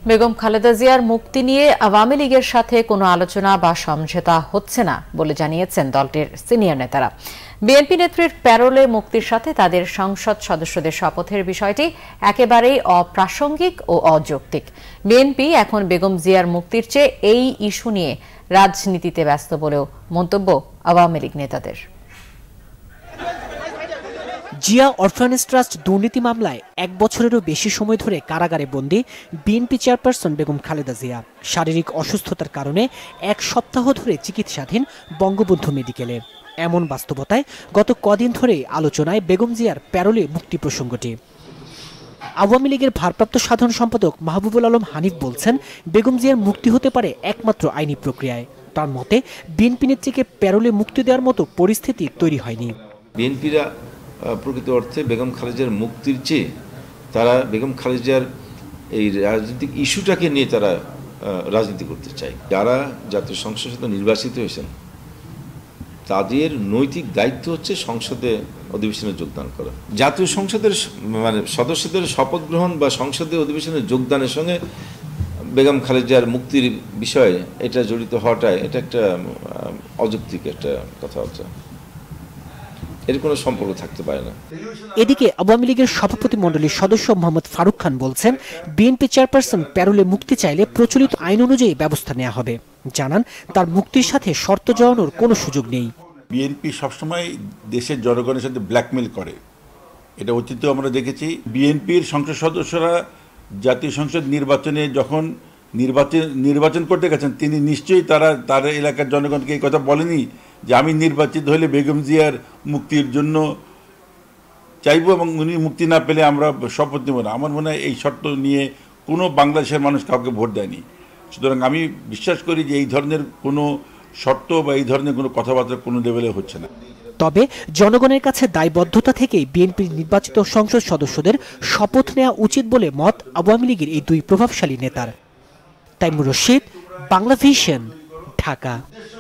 বেগম খালেদা জিয়ার মুক্তি নিয়ে আওয়ামী লীগের সাথে কোনো আলোচনা বা সমঝোতা হচ্ছে না বলে জানিয়েছেন দলটির সিনিয়র নেতারা। বিএনপি নেত্রীর প্যারোলে মুক্তির সাথে তাদের সংসদ সদস্যদের শপথের বিষয়টি একেবারেই অপ্রাসঙ্গিক ও অযৌক্তিক। বিএনপি এখন বেগম জিয়ার মুক্তির চেয়ে এই ইস্যু নিয়ে রাজনীতিতে ব্যস্ত বলেও মন্তব্য আওয়ামী লীগ নেতাদের। জিয়া অরফানেজ ট্রাস্ট দুর্নীতি মামলায় 1 বছরেরও বেশি সময় ধরে কারাগারে বন্দী বিএনপি চেয়ারপারসন বেগম খালেদা জিয়া শারীরিক অসুস্থতার কারণে 1 সপ্তাহ ধরে চিকিৎসাধীন বঙ্গবন্ধু মেডিকেলে। এমন বাস্তবতায় গত কদিন ধরে আলোচনায় বেগম জিয়ার প্যারোলে মুক্তি প্রসঙ্গটি। আওয়ামী লীগের ভারপ্রাপ্ত সাধারণ সম্পাদক মাহবুবুল আলম হানিফ বলছেন, বেগম জিয়ার মুক্তি হতে পারে একমাত্র আইনি প্রক্রিয়ায়। তার মতে বিএনপি নেত্রীকে প্যারোলে মুক্তি দেওয়ার মতো পরিস্থিতি তৈরি হয়নি। বিএনপিরা প্রকৃত অর্থে বেগম খালেদার মুক্তির চেয়ে তারা বেগম খালেদার এই রাজনৈতিক ইস্যুটাকে নিয়ে তারা রাজনীতি করতে চায়। যারা জাতীয় সংসদ নির্বাচিত হয়েছেন তাদের নৈতিক দায়িত্ব হচ্ছে সংসদে অধিবেশনে যোগদান করা। জাতীয় সংসদের সদস্যদের শপথ গ্রহণ বা সংসদে অধিবেশনে যোগদানের সঙ্গে বেগম খালেদার মুক্তির বিষয়ে এটা জড়িত হওয়াটাই এটা একটা অযৌক্তিক একটা কথাবার্তা। এর কোনো সম্পর্ক থাকতে পারে না। এদিকে আওয়ামী লীগের সভাপতি মণ্ডলীর সদস্য মোহাম্মদ ফারুক খান বলছেন, বিএনপি চেয়ারপারসন প্যারোলে মুক্তি চাইলে প্রচলিত আইন অনুযায়ী ব্যবস্থা নেওয়া হবে। জানান, তার মুক্তির সাথে শর্ত জড়ানোর কোনো সুযোগ নেই। বিএনপি সবসময় দেশের জনগণের সাথে ব্ল্যাকমেল করে, এটা অতীতেও আমরা দেখেছি। বিএনপির সংসদ সদস্যরা জাতীয় সংসদ নির্বাচনে যখন নির্বাচন করতে গেছেন, তিনি নিশ্চয়ই তার এলাকার জনগণকে এই কথা বলেনি যে আমি নির্বাচিত হলে বেগম জিয়ার মুক্তির জন্য চাইব এবং উনি মুক্তি না পেলে আমরা শপথ নেব না। আমার মনে হয় এই শর্ত নিয়ে কোনো বাংলাদেশের মানুষ কাউকে ভোট দেয়নি। সুতরাং আমি বিশ্বাস করি যে এই ধরনের কোনো শর্ত বা এই ধরনের কোনো কথাবার্তা কোনো লেভেলে হচ্ছে না। তবে জনগণের কাছে দায়বদ্ধতা থেকেই বিএনপির নির্বাচিত সংসদ সদস্যদের শপথ নেওয়া উচিত বলে মত আওয়ামী লীগের এই দুই প্রভাবশালী নেতার। তাইমুর রশিদ, বাংলা ভিশন, ঢাকা।